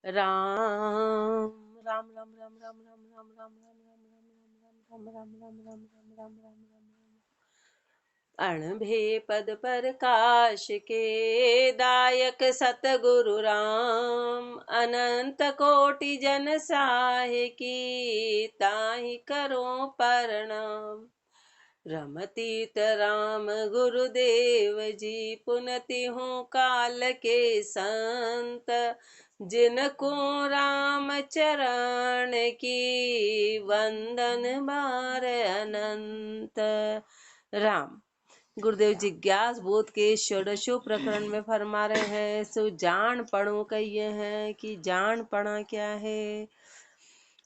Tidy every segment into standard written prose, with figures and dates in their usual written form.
राम राम राम राम राम राम राम राम राम राम राम राम राम राम राम राम राम राम अणभे पद प्रकाश के दायक सतगुरु राम अनंत कोटि जन साहे की ताहि करो प्रणाम। रमतीत राम गुरुदेव जी पुनति हूँ काल के संत जिनको राम चरण की वंदन बार अनंत। राम गुरुदेव जिज्ञास बोध के षोडशो प्रकरण में फरमा रहे हैं, सो जान पढ़ो कहिए हैं कि जान पढ़ा क्या है।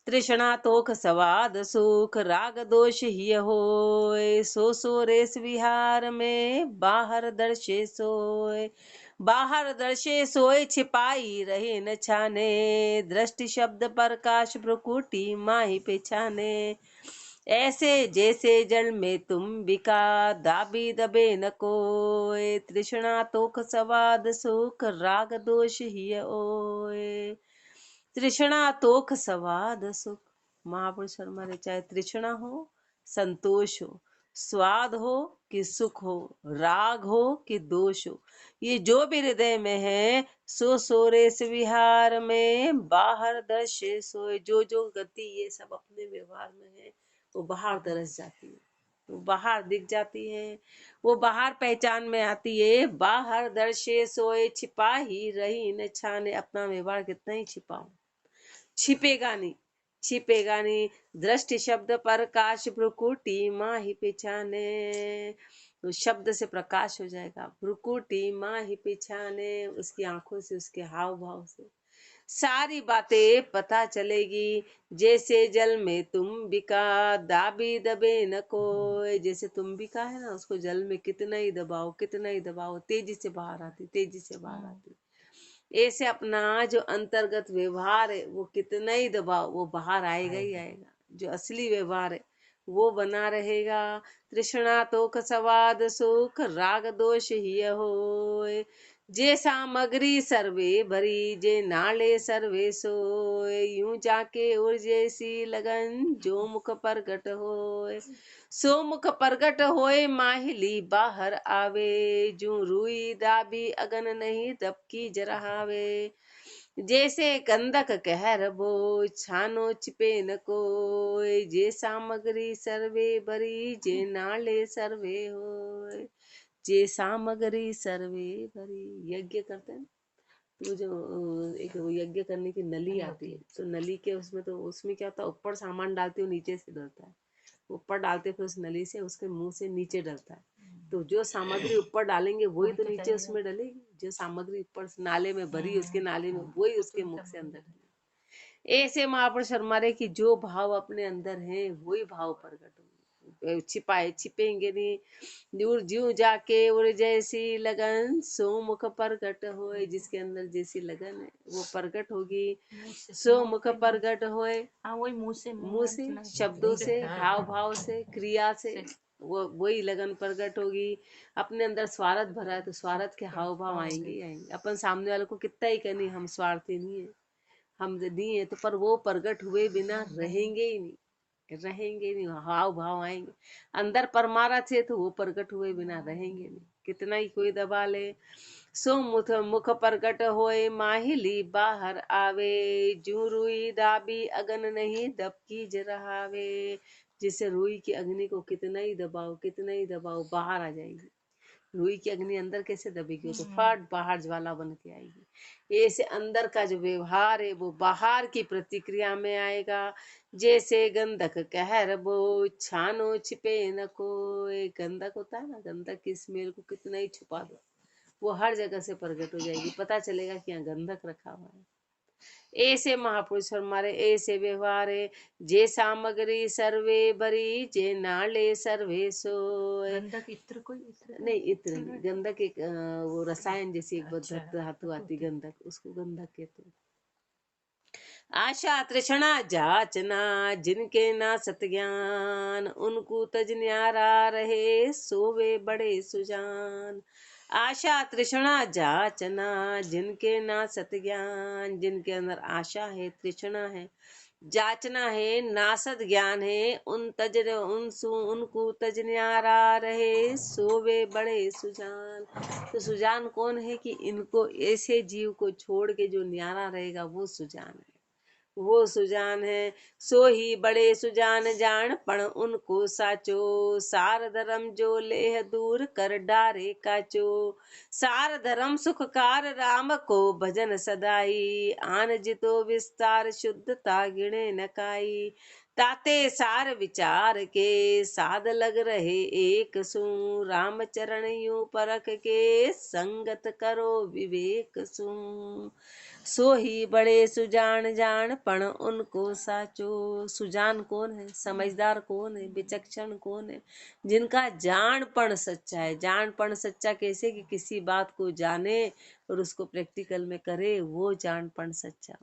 तृष्णा तोख सवाद सुख राग दोष ही होय, सो सो रेस विहार में बाहर दर्शे सोय। बाहर दर्शे सोए छिपाई रहे न छाने, दृष्टि शब्द प्रकाश प्रकुटी माही पेछाने। ऐसे जैसे जल में तुम बिका दाबी दबे न कोय, तृष्णा तोख सवाद सुख राग दोष ही ओय। तृष्णा तोख स्वाद सुख, महापुरुष हमारे चाहे तृष्णा हो संतोष हो, स्वाद हो कि सुख हो, राग हो कि दोष हो, ये जो भी हृदय में है सो सोरेस विहार में बाहर दर्शे सोए। जो जो गति ये सब अपने व्यवहार में है वो बाहर दर्श जाती है, वो बाहर दिख जाती है, वो बाहर पहचान में आती है। बाहर दर्शे सोए छिपा ही रही न छाने, अपना व्यवहार कितना ही छिपाओ छिपेगा नहीं, छिपेगा नहीं। दृष्टि शब्द प्रकाश भ्रुकुटी माँ ही पिछाने, तो शब्द से प्रकाश हो जाएगा। भ्रुकुटी माँ ही पिछाने, उसकी आंखों से उसके हाव भाव से सारी बातें पता चलेगी। जैसे जल में तुम बिका दाबी दबे न कोय, जैसे तुम बिका है ना, उसको जल में कितना ही दबाओ कितना ही दबाओ तेजी से बाहर आती, तेजी से बाहर आती। ऐसे अपना जो अंतर्गत व्यवहार है वो कितना ही दबाओ वो बाहर आएगा ही आएगा। जो असली व्यवहार है वो बना रहेगा। तृष्णा तोख सवाद सुख राग दोष ही होय, जे सामग्री सर्वे भरी जे नाले सर्वे सोय। यूं जाके उर जैसी लगन जो मुख प्रगट होय, सो मुख प्रगट होए माहिली बाहर आवे। जू रुई दाबी अगन नहीं दबकी जरहावे, जैसे गंधक कहर बो छानो छिपे न कोय। जे सामग्री सर्वे भरी जे नाले सर्वे होय, जे सामग्री सर्वे भरी। यज्ञ करते हैं तो जो एक यज्ञ करने की नली आती है, तो नली के उसमें तो उसमें क्या होता है, ऊपर सामान डालते हो नीचे से डलता है, ऊपर डालते फिर उस नली से उसके मुंह से नीचे डलता है। तो जो सामग्री ऊपर डालेंगे वही तो नीचे उसमें डलेगी। जो सामग्री ऊपर नाले में भरी उसके नाले में वही उसके मुख से अंदर डलेगी। ऐसे महापुरुष हमारे की जो भाव अपने अंदर है वही भाव प्रकट होंगे, छिपाए छिपेंगे नहीं। दूर ज्यों जाके उड़ जैसी लगन सो मुख प्रगट होए, जिसके अंदर जैसी लगन है वो प्रगट होगी। सो मुख प्रगट होए, वही मुंह से शब्दों से हाव भाव से क्रिया से वो वही लगन प्रकट होगी। अपने अंदर स्वार्थ भरा है तो स्वार्थ के हाव भाव आएंगे ही आएंगे। अपन सामने वाले को कितना ही कहनी हम स्वार्थी नहीं है, हम दिए तो, पर वो प्रकट हुए बिना रहेंगे ही नहीं, रहेंगे नहीं, हाव भाव आएंगे। अंदर परमारथ है तो वो प्रकट हुए बिना रहेंगे नहीं, कितना ही कोई दबा ले। सो मुख मुख प्रकट होए माहिली बाहर आवे, जू रुई दाबी अगन नहीं दबकी जरहावे। जिसे रुई की अग्नि को कितना ही दबाओ कितना ही दबाओ बाहर आ जाएगी। रुई की अग्नि अंदर कैसे दबेगी, वो तो फट बाहर ज्वाला बन के आएगी। ऐसे अंदर का जो व्यवहार है वो बाहर की प्रतिक्रिया में आएगा। जैसे गंधक कहर बो छानो छिपे न कोय, गंधक होता है ना, गंधक की स्मेल को कितना ही छुपा दो वो हर जगह से प्रकट हो जाएगी, पता चलेगा कि यहाँ गंधक रखा हुआ है। ऐसे महापुरुष हमारे ऐसे व्यवहार है। जे सामग्री सर्वे भरी जे नाले सर्वे सोय। गंधक इत्र कोई इत्र नहीं इत्र नहीं, गंधक एक वो रसायन जैसी एक धातु आती गंधक, उसको गंधक कहते हैं। आशा तृष्णा जाचना जिनके ना सतज्ञान, उनको तज न्यारा रहे सोवे बड़े सुजान। आशा तृष्णा जाचना, जिनके ना सत ज्ञान, जिनके अंदर आशा है, तृष्णा है, जाचना है, नासद ज्ञान है, उनको तज न्यारा रहे, सोवे बड़े सुजान। तो सुजान कौन है कि इनको, ऐसे जीव को छोड़ के जो न्यारा रहेगा वो सुजान है, वो सुजान है। सो ही बड़े सुजान जान, पण उनको साचो, सार धर्म जो लेह दूर कर डारे काचो। सार धर्म सुखकार राम को भजन सदाई, आन जितो विस्तार शुद्धता गिणे नकाई। ताते सार विचार के साध लग रहे एक सू, राम चरण यूं परख के संगत करो विवेक सू। सो ही बड़े सुजान जान, पण उनको साचो। सुजान कौन है, समझदार कौन है, विचक्षण कौन है, जिनका जानपण सच्चा है। जानपण सच्चा कैसे कि किसी बात को जाने और उसको प्रैक्टिकल में करे, वो जानपण सच्चा,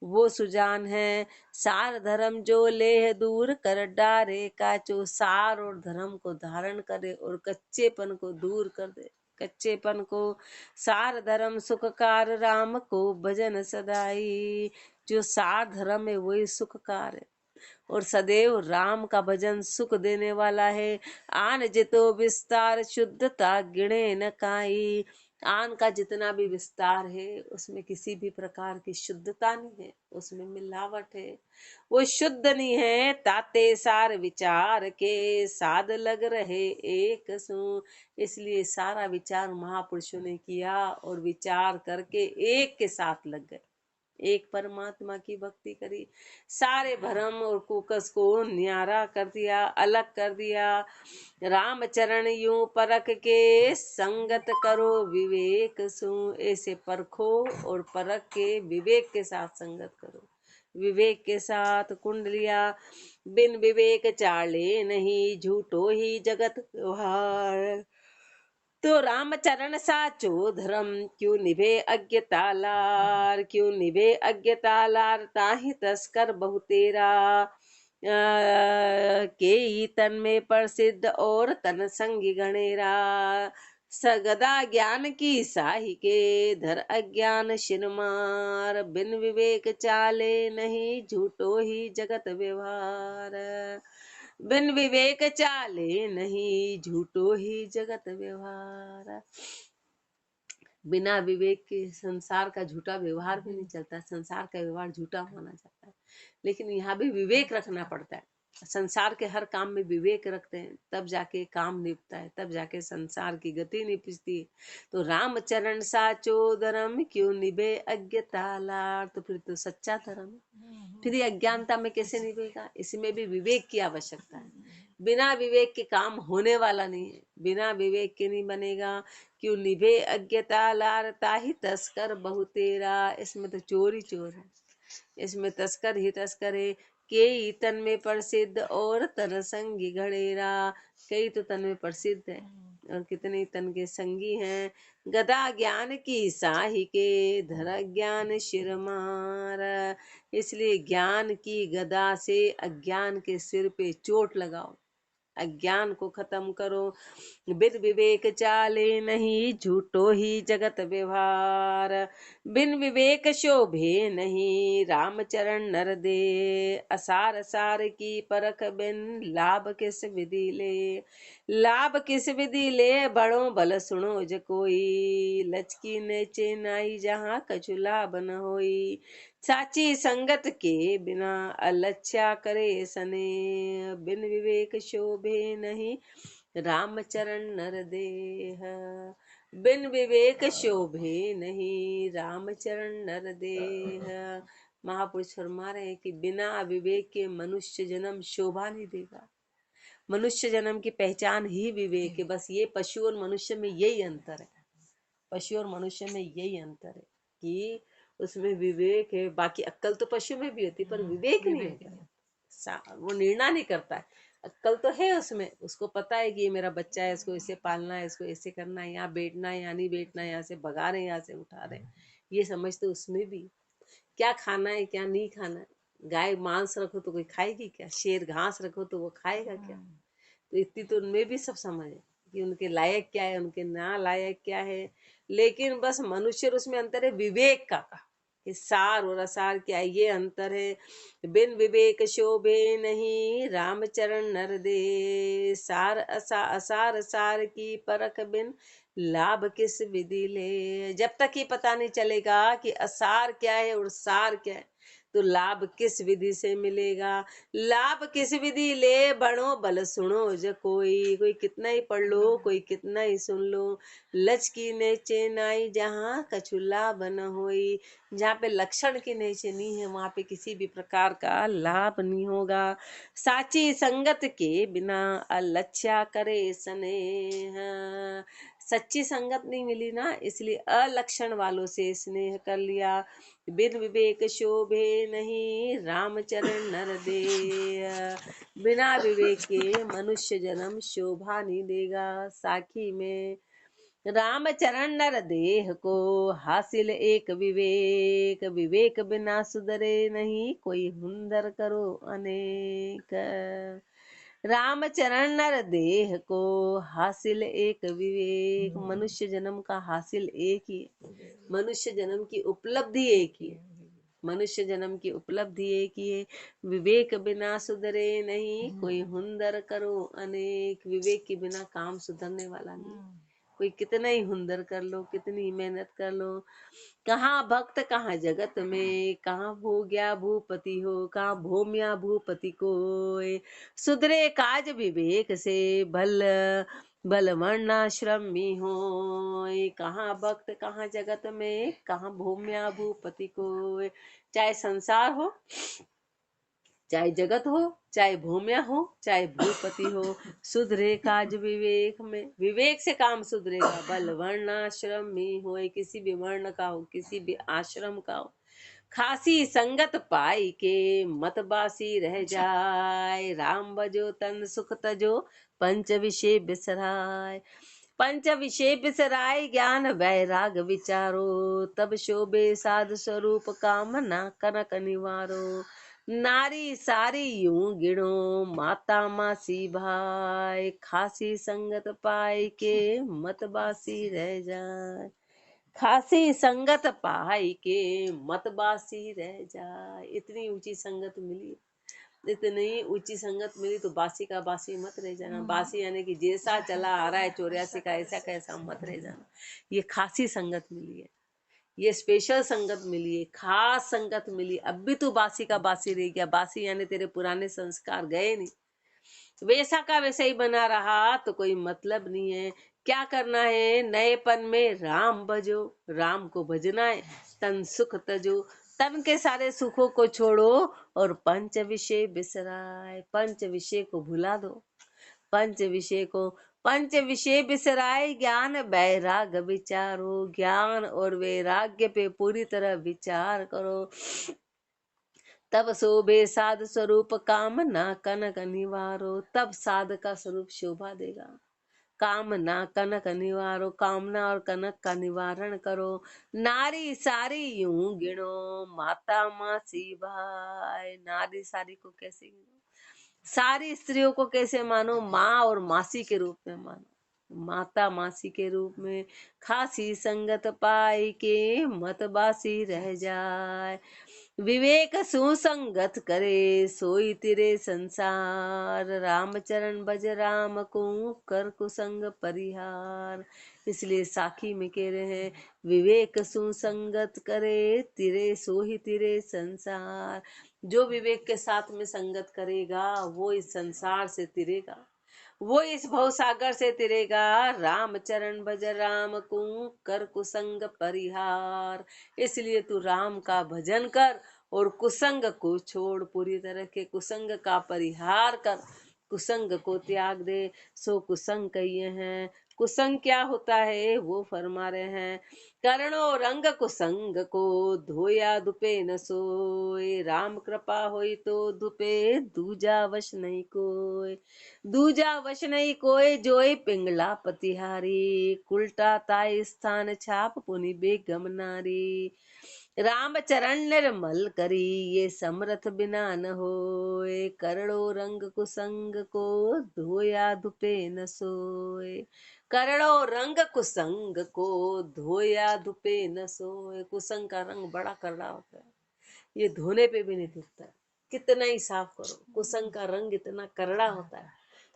वो सुजान है। सार धर्म जो लेह दूर कर डारे काचो, सार और धर्म को धारण करे और कच्चेपन को दूर कर दे, कच्चेपन को। सार धर्म सुखकार राम को भजन सदाई, जो सार धर्म है वही सुखकार है और सदैव राम का भजन सुख देने वाला है। आन जितो विस्तार शुद्धता गिणे न काई, आन का जितना भी विस्तार है उसमें किसी भी प्रकार की शुद्धता नहीं है, उसमें मिलावट है, वो शुद्ध नहीं है। ताते सार विचार के साध लग रहे एक सू, इसलिए सारा विचार महापुरुषों ने किया और विचार करके एक के साथ लग गए, एक परमात्मा की भक्ति करी, सारे भ्रम और कुकस को न्यारा कर दिया, अलग कर दिया। राम चरण यूं परख के संगत करो विवेक सू, ऐसे परखो और परख के विवेक के साथ संगत करो, विवेक के साथ। कुंडलिया बिन विवेक चाले नहीं, झूठो ही जगत व्यवहार। तो रामचरण साचो धर्म, क्यों निभे अज्ञता लार, क्यों निभे अज्ञता लार, ताहि तस्कर बहु तेरा। के ही तन में प्रसिद्ध और तन संगी गणेरा, सगदा ज्ञान की साही के धर अज्ञान शिरमार। बिन विवेक चाले नहीं, झूठो ही जगत व्यवहार। बिन विवेक चाले नहीं, झूठो ही जगत व्यवहार। बिना विवेक के संसार का झूठा व्यवहार भी नहीं चलता, संसार का व्यवहार झूठा माना जाता है, लेकिन यहाँ भी विवेक रखना पड़ता है। संसार के हर काम में विवेक रखते हैं तब जाके काम निपटता है, तब जाके संसार की गति निपटती है। तो रामचरण साचो धर्म, क्यों निभे अज्ञता लार, तो फिर तो सच्चा धर्म है। फिर ये अज्ञानता में कैसे निभेगा, इसमें भी विवेक की आवश्यकता है। बिना विवेक के काम होने वाला नहीं है, बिना विवेक के नहीं बनेगा। क्यों निभे अज्ञता लार, ताहि तस्कर बहु तेरा, इसमें तो चोर ही चोर है, इसमें तस्कर ही तस्कर है। के तन में प्रसिद्ध और तन संगी घड़ेरा, कई तो तन में प्रसिद्ध है और कितने तन के संगी हैं। गदा ज्ञान की साही के धर ज्ञान शिर मार, इसलिए ज्ञान की गदा से अज्ञान के सिर पे चोट लगाओ, अज्ञान को खत्म करो। बिन विवेक चाले नहीं, झूठो ही जगत व्यवहार। बिन विवेक शोभे नहीं, रामचरण नर दे। असार सार की परख बिन, लाभ किस विधि ले। लाभ किस विधि ले, बड़ो भल सुनो ज कोई। लचकी नेचे नाई, जहाँ कछु लाभ न होई। साची संगत के बिना, अलच्छा करे सने। बिन विवेक शोभे नहीं, रामचरण नर देह। बिन विवेक शोभे नहीं, रामचरण नर देह। महापुरुष फरमा रहे हैं कि बिना विवेक के मनुष्य जन्म शोभा नहीं देगा। मनुष्य जन्म की पहचान ही विवेक है। बस ये पशु और मनुष्य में यही अंतर है, पशु और मनुष्य में यही अंतर है कि उसमें विवेक है। बाकी अक्कल तो पशु में भी होती पर विवेक नहीं होता, वो निर्णय नहीं करता है। अक्कल तो है उसमें, उसको पता है कि ये मेरा बच्चा है, इसको ऐसे पालना है, इसको ऐसे करना है, यहाँ बैठना है, यहाँ नहीं बैठना है, यहाँ से भगा रहे हैं, यहाँ से उठा रहे हैं, ये समझ तो उसमें भी। क्या खाना है क्या नहीं खाना है, गाय मांस रखो तो कोई खाएगी क्या, शेर घास रखो तो वो खाएगा क्या, तो इतनी तो उनमें भी सब समझ है। कि उनके लायक क्या है, उनके ना लायक क्या है। लेकिन बस मनुष्य और उसमें अंतर है विवेक का कि सार और असार क्या है, ये अंतर है। बिन विवेक शोभे नहीं राम चरण नर दे, सार असार सार की परख बिन लाभ किस विधि ले। जब तक ये पता नहीं चलेगा कि असार क्या है और सार क्या है, तो लाभ किस विधि से मिलेगा। लाभ किस विधि ले बणो बल सुनो जो कोई, कोई कितना ही पढ़ लो, कोई कितना ही सुन लो। लच की नेचे नाई जहाँ कछु लाभ न होई, जहाँ पे लक्षण की नेचे नहीं है वहां पे किसी भी प्रकार का लाभ नहीं होगा। साची संगत के बिना अलच्छा करे स्नेह, सच्ची संगत नहीं मिली ना, इसलिए अलक्षण वालों से स्नेह कर लिया। बिन विवेक शोभे नहीं रामचरण नर दे, बिना विवेक के मनुष्य जन्म शोभा नहीं देगा। साखी में राम चरण नर देह को हासिल एक विवेक, विवेक बिना सुधरे नहीं कोई हुंदर करो अनेक। राम चरण नर देह को हासिल एक विवेक, मनुष्य जन्म का हासिल एक ही है, मनुष्य जन्म की उपलब्धि एक ही है, मनुष्य जन्म की उपलब्धि एक ही है। विवेक बिना सुधरे नहीं कोई हुंदर करो अनेक, विवेक के बिना काम सुधरने वाला नहीं। कोई कितना ही हुंदर कर लो, कितनी मेहनत कर लो, कहाँ भक्त कहाँ जगत में, कहाँ हो गया भूपति हो, कहाँ भोम्या भूपति को। सुधरे काज विवेक से भल बल वर्णाश्रमी हो, कहाँ भक्त कहाँ जगत में, कहाँ भोम्या भूपति को। चाहे संसार हो, चाहे जगत हो, चाहे भूम्या हो, चाहे भूपति हो, सुधरे काज विवेक में, विवेक से काम सुधरेगा। बल वर्णाश्रम में हो, किसी भी वर्ण का हो, किसी भी आश्रम का हो। खासी संगत पाई के मतबासी रह जाए, राम बजो तन सुख तजो पंच विषय बिसराय। पंच विषय बिसराय ज्ञान वैराग विचारो, तब शोभे साध स्वरूप कामना कनक निवारो। नारी सारी यूं गिणो माता मासी भाई, खासी संगत पाई के मतबासी रह जाए। खासी संगत पाई के मतबासी रह जाए, इतनी ऊंची संगत मिली, इतनी ऊंची संगत मिली तो बासी का बासी मत रह जाना। बासी यानी कि जैसा चला आ रहा है 84 का ऐसा कैसा मत रह जाना। ये खासी संगत मिली है, ये स्पेशल संगत मिली है, खास संगत मिली। अब भी तू बासी का बासी रह गया, बासी यानी तेरे पुराने संस्कार गए नहीं, वैसा का वैसा ही बना रहा तो कोई मतलब नहीं है। क्या करना है, नएपन में राम भजो, राम को भजना है। तन सुख तजो, तन के सारे सुखों को छोड़ो और पंच विषय बिसराए, पंच विषय को भुला दो। पंच विषय को, पंच विषय बिसराए ज्ञान वैराग विचारो, ज्ञान और वैराग्य पे पूरी तरह विचार करो। तब शोभे साध स्वरूप कामना कनक निवारो, तब साध का स्वरूप शोभा देगा। कामना कनक निवारो, कामना और कनक का निवारण करो। नारी सारी यूं गिनो माता मासी भाई, नारी सारी को कैसे गिनो, सारी स्त्रियों को कैसे मानो, माँ और मासी के रूप में मानो, माता मासी के रूप में। खासी संगत पाई के मतबासी रह जाए, विवेक सुसंगत करे सोई तिरे संसार, रामचरण भज राम को कर कुसंग परिहार। इसलिए साखी में कह रहे हैं विवेक सुसंगत करे तिरे सोही तिरे संसार। जो विवेक के साथ में संगत करेगा वो इस संसार से तिरेगा, वो इस भवसागर से तिरेगा। राम चरण भज राम को कर कुसंग परिहार, इसलिए तू राम का भजन कर और कुसंग को छोड़, पूरी तरह के कुसंग का परिहार कर, कुसंग को त्याग दे। सो कुसंग कहिए हैं, कुसंग क्या होता है वो फरमा रहे हैं। करणो रंग कुसंग को धोया दुपे न सोए, राम कृपा होई तो दुपे दूजा वश नहीं कोय। दूजा वश नहीं कोय जोई पिंगला पतिहारी, उल्टा ताई स्थान छाप पुनि बेगम नारी। राम चरण निर्मल करी, ये समरथ बिना न होए। करोड़ों रंग कुसंग को, धोया धुपे न सोए। करोड़ों रंग कुसंग को, धोया धुपे न सोए। कुसंग का रंग बड़ा करड़ा होता है, ये धोने पे भी नहीं धुपता है, कितना ही साफ करो। कुसंग का रंग इतना करड़ा होता है,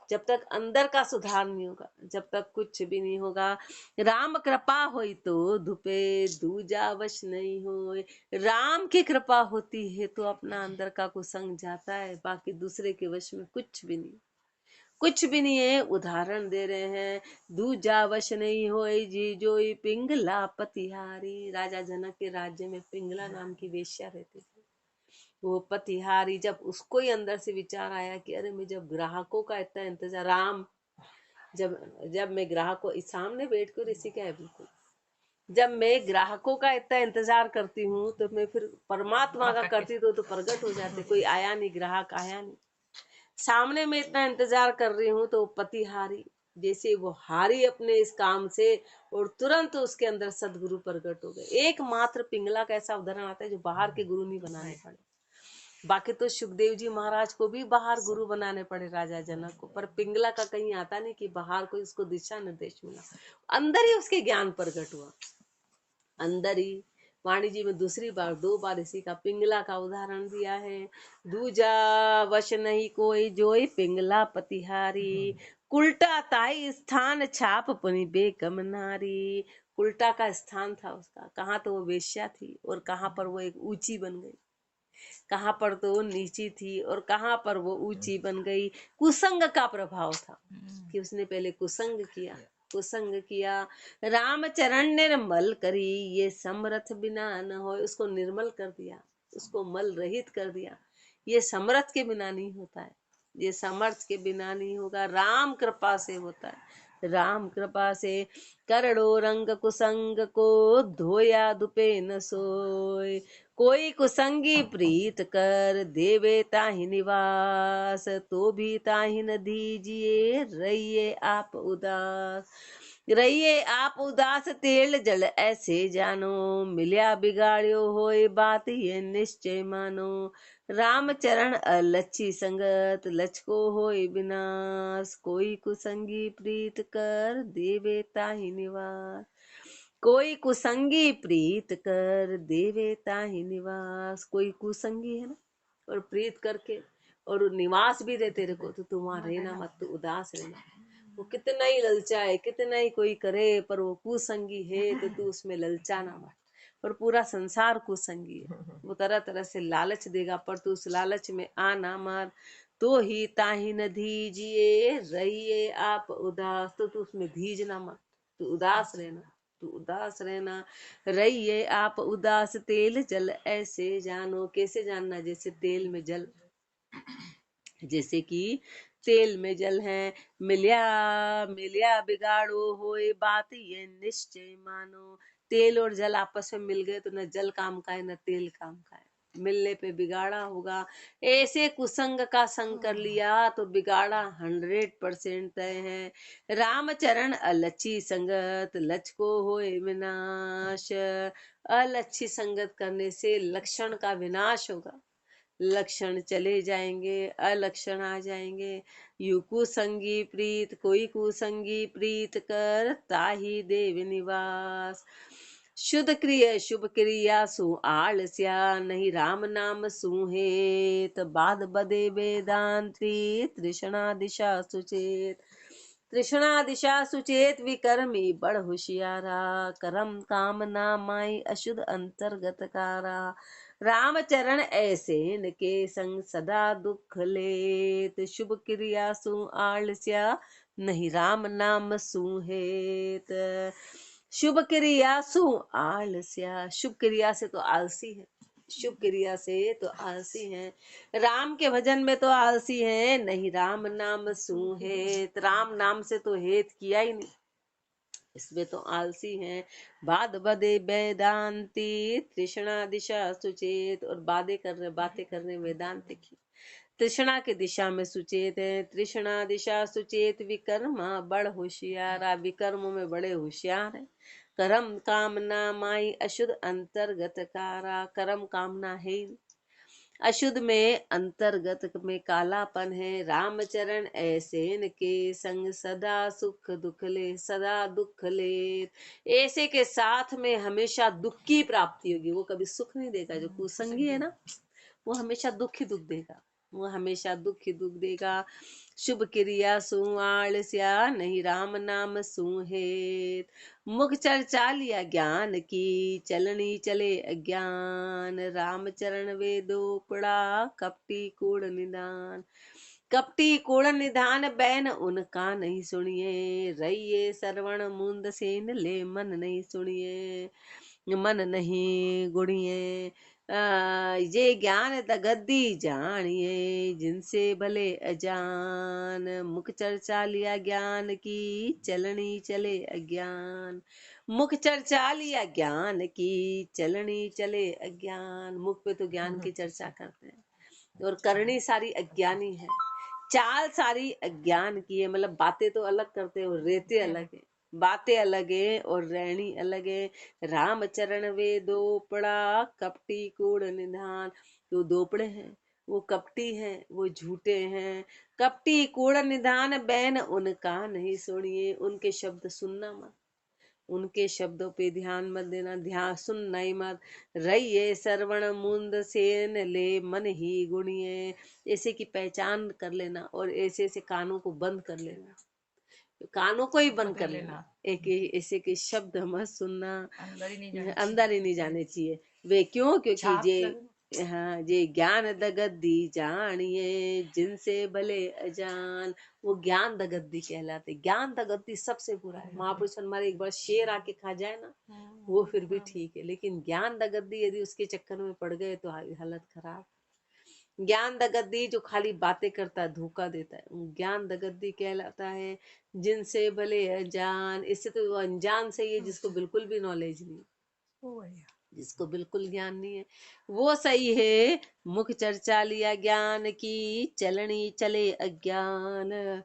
जब तक अंदर का सुधार नहीं होगा, जब तक कुछ भी नहीं होगा। राम कृपा होई तो धुपे, दूजा वश नहीं होए। राम की कृपा होती है तो अपना अंदर का कुसंग जाता है, बाकी दूसरे के वश में कुछ भी नहीं, कुछ भी नहीं है। उदाहरण दे रहे हैं, दूजा वश नहीं होई जी जोई, पिंगला पतिहारी। राजा जनक के राज्य में पिंगला नाम की वेश्या रहती थी। वो पतिहारी, जब उसको ही अंदर से विचार आया कि अरे मैं जब ग्राहकों का इतना इंतजार, राम जब जब मैं ग्राहकों सामने बैठ कर इसी का है बिल्कुल, जब मैं ग्राहकों का इतना इंतजार करती हूँ तो मैं फिर परमात्मा का करती तो प्रकट हो जाते। कोई आया नहीं, ग्राहक आया नहीं, सामने में इतना इंतजार कर रही हूँ तो पति हारी, जैसे वो हारी अपने इस काम से, और तुरंत उसके अंदर सदगुरु प्रकट हो गए। एकमात्र पिंगला का ऐसा उदाहरण आता है जो बाहर के गुरु नहीं बनाने पड़े, बाकी तो सुखदेव जी महाराज को भी बाहर गुरु बनाने पड़े राजा जनक को, पर पिंगला का कहीं आता नहीं कि बाहर कोई उसको दिशा निर्देश मिला, अंदर ही उसके ज्ञान प्रकट हुआ, अंदर ही। वाणी जी में दूसरी बार, 2 बार इसी का पिंगला का उदाहरण दिया है। दूजा वश नहीं कोई जोई, पिंगला पतिहारी। कुलटा ताई स्थान छाप पुनि बेकम नारी। कुलटा का स्थान था उसका, कहाँ तो वो वेश्या थी और कहाँ पर वो एक ऊंची बन गई, कहाँ पर तो वो नीची थी और कहाँ पर वो ऊंची बन गई। कुसंग का प्रभाव था कि उसने पहले कुसंग किया, कुसंग किया। राम चरण निर्मल करी, ये समरथ बिना न हो। उसको निर्मल कर दिया, उसको मल रहित कर दिया। ये समर्थ के बिना नहीं होता है, ये समर्थ के बिना नहीं होगा, राम कृपा से होता है, राम कृपा से। करोड़ों रंग कुसंग को, धोया धुपे न सोए। कोई कुसंगी प्रीत कर, देवे ताहि निवास। तो भी ताहि न दीजिए, रहिए आप उदास। रहिए आप उदास, तेल जल ऐसे जानो। मिल्या बिगाड़ियो होए, बात ये निश्चय मानो। राम चरण अलच्छी संगत, लचको होए विनाश। कोई कुसंगी प्रीत कर, देवे ताहि निवास। कोई कुसंगी प्रीत कर, देवे ताहि निवास। कोई कुसंगी है ना, और प्रीत करके और निवास भी दे तेरे को, तो तू वहां रहना मत, तू उदास रहना। वो कितना ही ललचाए, कितना ही कोई करे, पर वो कुसंगी है तो तू उसमें ललचाना मत। और पूरा संसार कुसंगी है, वो तरह तरह से लालच देगा, पर तू उस लालच में आना मत। तो ही ताहि न दीजिए, रहिए आप उदास। तो तू उसमें दीजना मत, तू उदास रहना, तू उदास रहना। रहिए आप उदास, तेल जल ऐसे जानो। कैसे जानना, जैसे तेल में जल, जैसे कि तेल में जल है। मिलिया मिलिया बिगाड़ो होए, बात ये निश्चय मानो। तेल और जल आपस में मिल गए तो न जल काम का है न तेल काम का है, मिलने पे बिगाड़ा होगा। ऐसे कुसंग का संग कर लिया तो बिगाड़ा 100% तय है। राम चरण अलच्छी संगत, लचको होए विनाश। अलच्छी संगत करने से लक्षण का विनाश होगा, लक्षण चले जाएंगे, अलक्षण आ जाएंगे। यू कुसंगी प्रीत, कोई कुसंगी प्रीत कर, ताहि देव निवास। शुद्ध क्रिया शुभ क्रिया सु आलस्या, नहीं राम नाम सुहेत। बाद बदे वेदांती, तृष्णा दिशा सुचेत। तृष्णा दिशा सुचेत, विकर्मी बड़ होशियारा। करम काम ना माई, अशुद्ध अंतर्गत कारा। राम चरण ऐसे इनके संग, सदा दुख लेत। शुभ क्रिया सु आलस्या, नहीं राम नाम सुहेत। शुभ क्रिया सु आलस्या, शुभ क्रिया से तो आलसी है, शुभ क्रिया से तो आलसी है। राम के भजन में तो आलसी है, नहीं राम नाम सुहेत। राम नाम से तो हेत किया ही नहीं, इसमें तो आलसी हैं। बाद बदे वेदांती, तृष्णा दिशा सुचेत। और बातें करने वेदांत की, तृष्णा की दिशा में सुचेत है। तृष्णा दिशा सुचेत, विकर्मा बड़ होशियारा। विकर्मों में बड़े होशियार है। कर्म कामना माई अशुद्ध अंतर्गत कारा। कर्म कामना है ही, अशुद्ध में अंतर्गत में कालापन है। रामचरण ऐसे इनके संग सदा सुख दुख ले, सदा दुख ले। ऐसे के साथ में हमेशा दुख की प्राप्ति होगी, वो कभी सुख नहीं देगा। जो कुसंगी है ना, वो हमेशा दुख ही दुख देगा, वो हमेशा दुख ही दुख देगा। शुभ क्रिया सुआलस्या नहीं, राम नाम सुहेत। मुख चर्चा लिया ज्ञान की, चलनी चले अज्ञान। राम चरण वेदो पड़ा, कपटी कूड़ निदान। कपटी कूड़ निधान बैन उनका नहीं सुनिए। रहिए श्रवण मुंद सेन ले, मन नहीं सुनिए, मन नहीं गुणिए। ये ज्ञान तगद्दी जानिए, जिनसे भले अजान। मुख चर्चा लिया ज्ञान की, चलनी चले अज्ञान। मुख चर्चा लिया ज्ञान की, चलनी चले अज्ञान। मुख पे तो ज्ञान की चर्चा करते हैं और करनी सारी अज्ञानी है, चाल सारी अज्ञान की है। मतलब बातें तो अलग करते हैं और रहते अलग है, बातें अलग है और रहनी अलग है। रामचरण वे दोपड़ा, कपटी कूड़ निधान। तो दोपड़े हैं, वो कपटी हैं, वो झूठे हैं। कपटी कूड़ निधान बैन उनका नहीं सुनिए। उनके शब्द सुनना मत, उनके शब्दों पे ध्यान मत देना, ध्यान सुनना ही मत। रहिए श्रवण मुंद सेन ले, मन ही गुणिए। ऐसे की पहचान कर लेना और ऐसे ऐसे कानों को बंद कर लेना, कानों को ही बंद कर लेना। एक ऐसे के शब्द मत सुनना, अंदर ही नहीं जाने चाहिए वे। क्यों? क्योंकि जे, हाँ, जे ज्ञान दगद्दी जानिए, जिनसे भले अजान। वो ज्ञान दगद्दी कहलाते। ज्ञान दगद्दी सबसे बुरा है। महापुरुष हमारे एक बार शेर आके खा जाए ना, वो फिर भी ठीक है, लेकिन ज्ञान दगद्दी यदि उसके चक्कर में पड़ गए तो हालत खराब। ज्ञान दगद्दी जो खाली बातें करता है, धोखा देता है, ज्ञान दगद्दी कहलाता है। जिनसे भले अनजान, इससे तो वो अनजान सही है जिसको बिल्कुल भी नॉलेज नहीं, जिसको बिल्कुल ज्ञान नहीं है, वो सही है। मुख चर्चा लिया ज्ञान की, चलनी चले अज्ञान।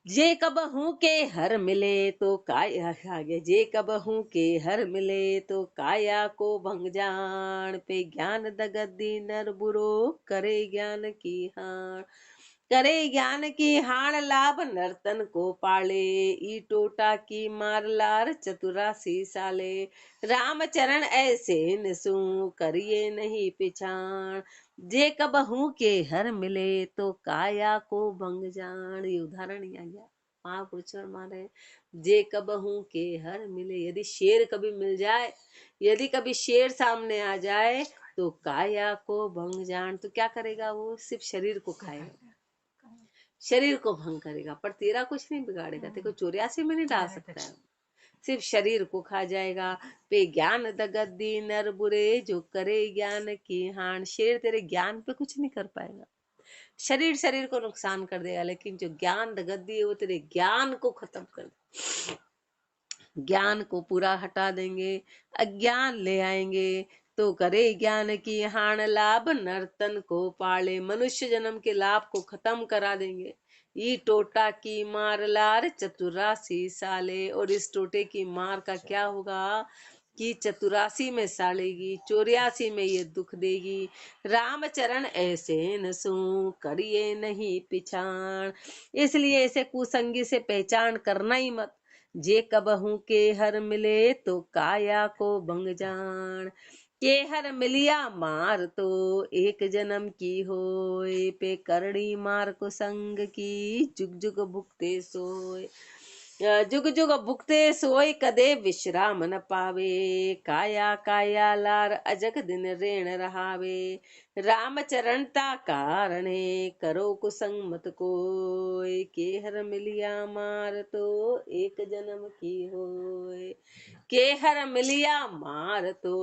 जे कबहू के हर मिले तो काया, आगे जे कबहू के हर मिले तो काया को भंग जान। पे ज्ञान दगद्दी नर बुरो, करे ज्ञान की हाण। करे ज्ञान की हाण लाभ, नर्तन को पाले। ई टोटा की मार लार, चतुरासी साले। रामचरण ऐसे नसू, करिए नहीं पिछाण। जे कबहू के हर मिले तो काया को भंग जान। ये उदाहरण ही आ गया महापुरुष मारे। जे कबहू के हर मिले, यदि शेर कभी मिल जाए, यदि कभी शेर सामने आ जाए तो काया को भंग जान। तो क्या करेगा वो? सिर्फ शरीर को खाएगा, शरीर को भंग करेगा, पर तेरा कुछ नहीं बिगाड़ेगा, तेरे को 84 में नहीं डाल सकता है, सिर्फ शरीर को खा जाएगा। पे ज्ञान दगद्दी नर बुरे, जो करे ज्ञान की हान। शेर तेरे ज्ञान पे कुछ नहीं कर पाएगा, शरीर शरीर को नुकसान कर देगा, लेकिन जो ज्ञान दगद्दी है वो तेरे ज्ञान को खत्म कर दे, ज्ञान को पूरा हटा देंगे, अज्ञान ले आएंगे। तो करे ज्ञान की हान लाभ, नर्तन को पाले। मनुष्य जन्म के लाभ को खत्म करा देंगे। ई टोटा की मार लार, चतुरासी साले। और इस टोटे की मार का क्या होगा कि 84 में सालेगी, 84 में ये दुख देगी। रामचरण ऐसे नसू, करिए नहीं पिछाण। इसलिए ऐसे कुसंगी से पहचान करना ही मत। जे कबहू के हर मिले तो काया को भंग जान। के हर मिलिया मार तो एक जन्म की होय। पे करणी मार को संग की, जुग जुग भुगते सोय। जुग जुग भुगते सोय, कदे विश्राम न पावे। काया काया लार, अजग दिन रेण रहावे। रामचरणता कारणे, करो कुसंग मत कोय। के हर मिलिया मार तो एक जन्म की होय। के हर मिलिया मार तो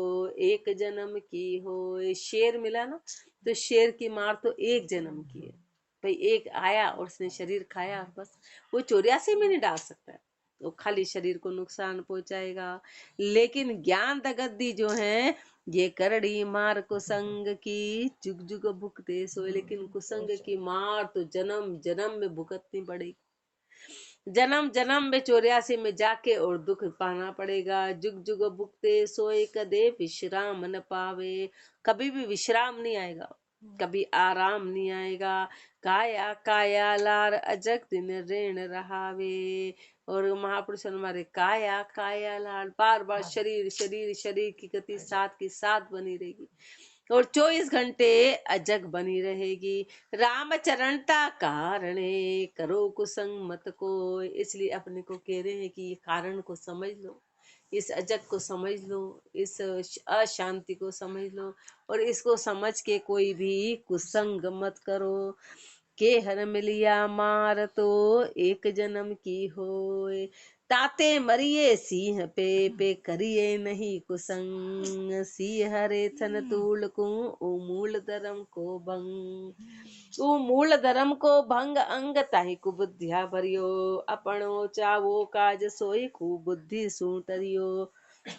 एक जन्म की होय। शेर मिला ना, तो शेर की मार तो एक जन्म की है भाई। एक आया और उसने शरीर खाया, बस वो 84 में नहीं डाल सकता है, वो खाली शरीर को नुकसान पहुंचाएगा। लेकिन ज्ञान दगद्दी जो है, ये करड़ी मार कुसंग की, जुग जुग भुगते सोए। लेकिन कुसंग की मार तो जन्म जन्म में भुगतनी पड़ेगी। जन्म जन्म में 84 में जाके और दुख पाना पड़ेगा। जुग जुग भुगते सोए कदे विश्राम न पावे, कभी भी विश्राम नहीं आएगा, कभी आराम नहीं आएगा। काया काया लार अजग दिन ऋण रहावे। और महापुरुष हमारे काया काया लाल, बार बार शरीर शरीर शरीर की गति साथ की साथ बनी रहेगी और 24 घंटे अजग बनी रहेगी। राम चरणता कारणे करो कुसंग मत को। इसलिए अपने को कह रहे हैं कि ये कारण को समझ लो, इस अजग को समझ लो, इस अशांति को समझ लो और इसको समझ के कोई भी कुसंग मत करो। के हर मिलिया मार तो एक जन्म की होए, ताते मरिए सिंह पे करिए नहीं कुसंग। सिंह हरे थन तूल को ओ मूल धर्म को भंग। ओ मूल धर्म को भंग अंग ताहि कुबुद्धिया भरियो, अपनो चावो काज सोई कुबुद्धि सूटरियो।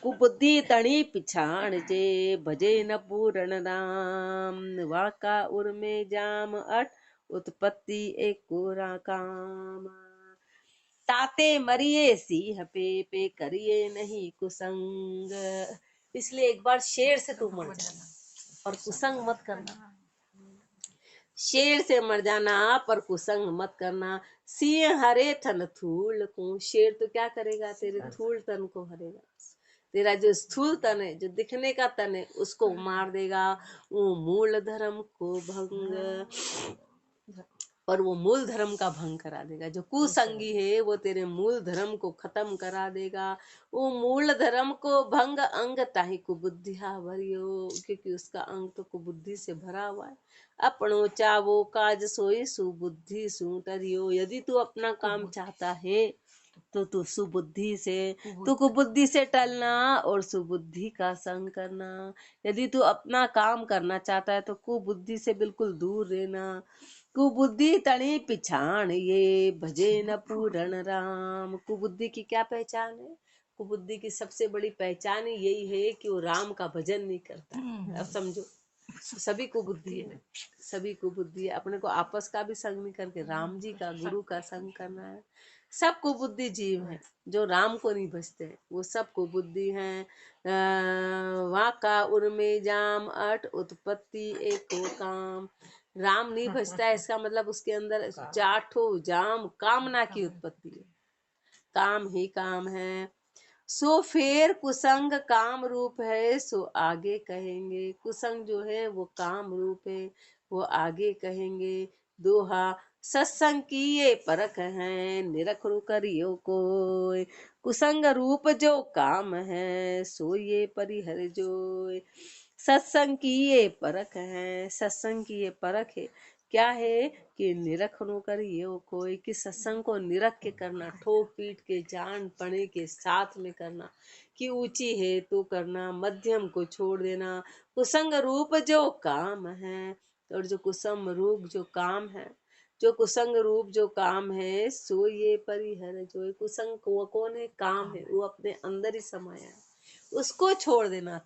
कुबुद्धि तणी पिछाण जे भजे न पूरण राम, वाका उर में जाम अट उत्पत्ति एक कोरा काम। ताते मरिए सिंह पे करिए नहीं कुसंग। इसलिए एक बार शेर से तू मर जाना और कुसंग मत करना। शेर से मर जाना पर कुसंग मत करना। सिंह हरे थन थूल को, शेर तो क्या करेगा, तेरे थूल तन को हरेगा। तेरा जो स्थूल तन है, जो दिखने का तन है, उसको मार देगा। वो मूल धर्म को भंग, और वो मूल धर्म का भंग करा देगा। जो कुसंगी है वो तेरे मूल धर्म को खत्म करा देगा। वो मूल धर्म को भंग अंग ताहि कुबुद्धिया भरियो, क्योंकि उसका अंग तो कुबुद्धि से भरा हुआ है। अपनो चावो काज सोई सुबुद्धि सुटरियो। यदि तू अपना काम चाहता है तो तू सुबुद्धि से, तू कुबुद्धि से टलना और सुबुद्धि का संग करना। यदि तू अपना काम करना चाहता है तो कुबुद्धि से बिल्कुल दूर रहना। कुबुद्धि तणी पिछाण ये भजे न पूरण राम। कुबुद्धि की क्या पहचान है? कुबुद्धि की सबसे बड़ी पहचान यही है कि वो राम का भजन नहीं करता। अब समझो, सभी को बुद्धि है, सभी को बुद्धि है। अपने को आपस का भी संग नहीं करके राम जी का, गुरु का संग करना है। सबको बुद्धि जीव है जो राम को नहीं भजते, वो सबको बुद्धि है। वाका उर्मे जाम अट उत्पत्ति एको काम। राम नहीं भजता है, इसका मतलब उसके अंदर जाठो जाम कामना की उत्पत्ति है, काम ही काम है। सो फेर कुसंग काम रूप है, सो आगे कहेंगे। कुसंग जो है वो काम रूप है, वो आगे कहेंगे। दोहा सत्संग की ये परख है, निरख करियो कोय। कुसंग रूप जो काम है, सो ये परिहर जोय। सत्संग की ये परख है, सत्संग की ये परख है क्या है कि निरख नो करिए कोई, कि सत्संग को निरख के करना, ठोक पीट के जान पड़े के साथ में करना। कि ऊंची है तो करना, मध्यम को छोड़ देना। कुसंग रूप जो काम है, और जो कुसम रूप जो काम है, जो कुसंग रूप जो काम है, सो ये परिहर जो। कुसंग को कौन है? काम है, वो अपने अंदर ही समाया है, उसको छोड़ देना।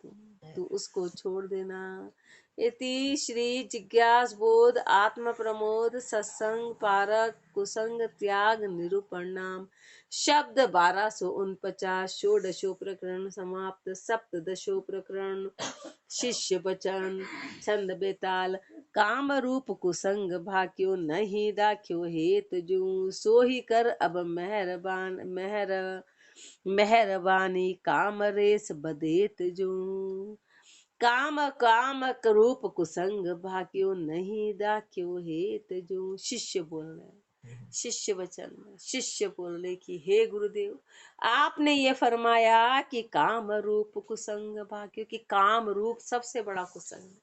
तू उसको छोड़ देना। इति श्री जिज्ञास बोध आत्म प्रमोद सत्संग पारक कुसंग त्याग निरूपण नाम। शब्द 1249, षोडशो प्रकरण समाप्त। सप्तदशो प्रकरण शिष्य वचन। छंद बेताल। काम रूप कुसंग भाक्यो नहीं दाख्यो हेत जू, सो ही कर अब मेहरबानी काम रेस बदेत जू। काम काम रूप कुसंग भाग्यो नहीं दाख्यो हेत जो। शिष्य बोल रहे, शिष्य वचन में शिष्य बोल रहे कि हे गुरुदेव, आपने ये फरमाया कि काम रूप कुसंग भाग्यो, कि काम रूप सबसे बड़ा कुसंग है,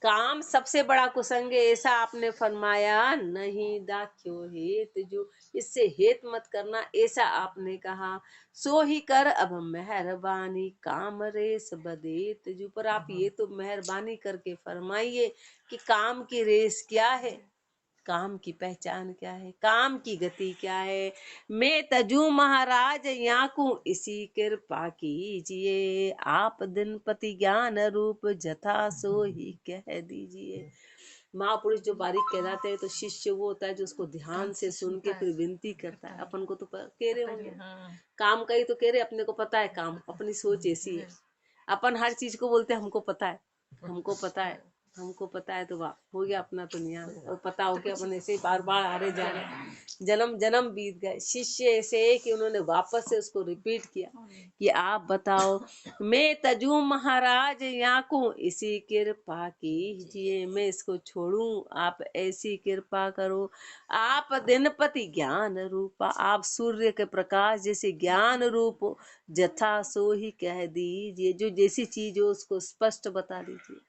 काम सबसे बड़ा कुसंग है, ऐसा आपने फरमाया। नहीं दाख्यो हेत जो, इससे हेत मत करना, ऐसा आपने कहा। सो ही कर अब मेहरबानी काम रेस बदेत जो। पर आप ये तो मेहरबानी करके फरमाइए कि काम की रेस क्या है, काम की पहचान क्या है, काम की गति क्या है। मैं तजू महाराज याकू इसी कृपा कीजिए, आप दिनपति ज्ञान रूप जथा सो ही कह दीजिए। महापुरुष जो बारीक कहलाते हैं तो शिष्य वो होता है जो उसको ध्यान से सुन के फिर विनती करता है। अपन को तो कह रहे होंगे काम का ही तो कह रहे, अपने को पता है काम, अपनी सोच ऐसी है। अपन हर चीज को बोलते हैं हमको पता है, हमको पता है, हमको पता है, तो वाह हो गया अपना तो नियम। और पता हो के अपन ऐसे ही बार बार आ रहे जा रहे, जन्म जन्म बीत गए। शिष्य ऐसे है कि उन्होंने वापस से उसको रिपीट किया कि आप बताओ, मैं तजू महाराज यहाँ को इसी कृपा कीजिए, मैं इसको छोड़ूं आप ऐसी कृपा करो। आप दिनपति ज्ञान रूपा, आप सूर्य के प्रकाश जैसे ज्ञान रूप हो, जथा सो ही कह दीजिए, जो जैसी चीज हो उसको स्पष्ट बता दीजिए।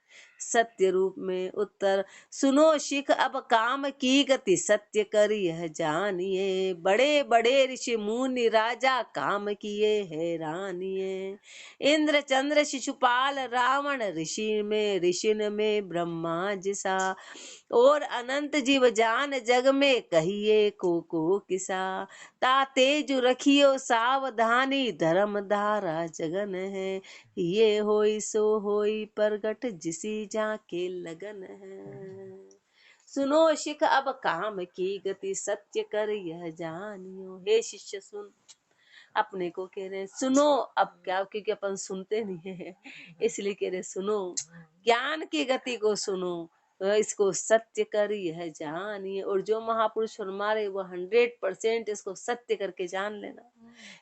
सत्य रूप में उत्तर सुनो शिख अब काम की गति, सत्य कर यह जानिए, बड़े बड़े ऋषि मुनि राजा काम किए हैरानिए। इंद्र चंद्र शिशुपाल रावण ऋषिन में ब्रह्मा जिसा, और अनंत जीव जान जग में कहिए को किसा। ताते जो रखियो सावधानी, धर्म धारा जगन है, ये होई सो होई प्रगट जिसी जाके लगन है। सुनो शिख अब काम की गति, सत्य कर यह जानियो। हे शिष्य सुन, अपने को कह रहे सुनो। अब क्या, क्योंकि अपन सुनते नहीं है इसलिए कह रहे सुनो, ज्ञान की गति को सुनो, इसको सत्य कर यह जानिए। और जो महापुरुष फरमा रहे वो 100% इसको सत्य करके जान लेना।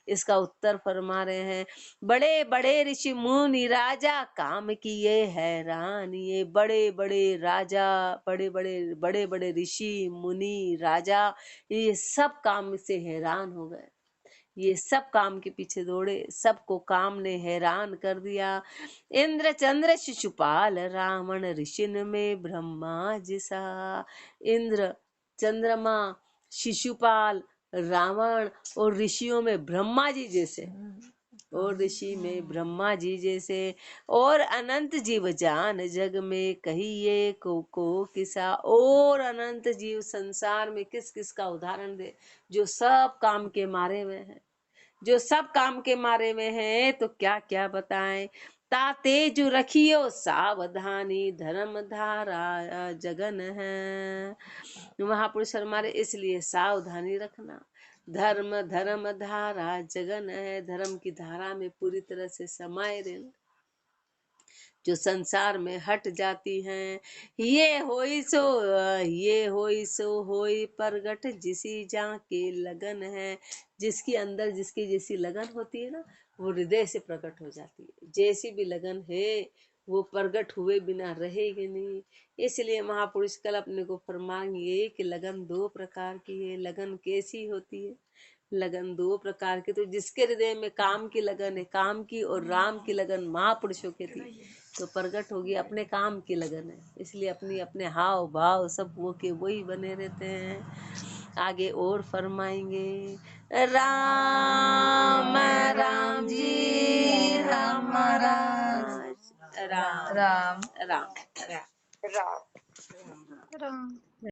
इसका उत्तर फरमा रहे हैं, बड़े बड़े ऋषि मुनि राजा काम किए हैरान। ये बड़े बड़े राजा, बड़े बड़े ऋषि मुनि राजा, ये सब काम से हैरान हो गए। ये सब काम के पीछे दौड़े, सबको काम ने हैरान कर दिया। इंद्र चंद्र शिशुपाल रावण ऋषिन में ब्रह्मा जिसा। इंद्र, चंद्रमा, शिशुपाल, रावण और ऋषियों में ब्रह्मा जी जैसे, और ऋषि में ब्रह्मा जी जैसे, और अनंत जीव जान जग में कहिए को किसा। और अनंत जीव संसार में किस किस का उदाहरण दे, जो सब काम के मारे हुए हैं, जो सब काम के मारे में है, तो क्या क्या बताएं। ताते जो रखियो सावधानी, धर्म धारा जगन है। महापुरुष हमारे इसलिए सावधानी रखना, धर्म धर्म धारा जगन है, धर्म की धारा में पूरी तरह से समाये रहना। जो संसार में हट जाती हैं, ये होई सो होई प्रगट जिसी जा के लगन है। जिसकी अंदर जिसकी जैसी लगन होती है ना, वो हृदय से प्रकट हो जाती है। जैसी भी लगन है वो प्रगट हुए बिना रहेगी नहीं। इसलिए महापुरुष कल अपने को फरमाएंगे कि लगन 2 प्रकार की है। लगन कैसी होती है? लगन 2 प्रकार की। तो जिसके हृदय में काम की लगन है, काम की और राम की लगन महापुरुषों की थी, तो प्रगट होगी अपने काम की लगन है। इसलिए अपनी अपने हाव भाव सब वो के वही बने रहते हैं। आगे और फरमाएंगे, राम राम जी राम राम राम राम राम राम।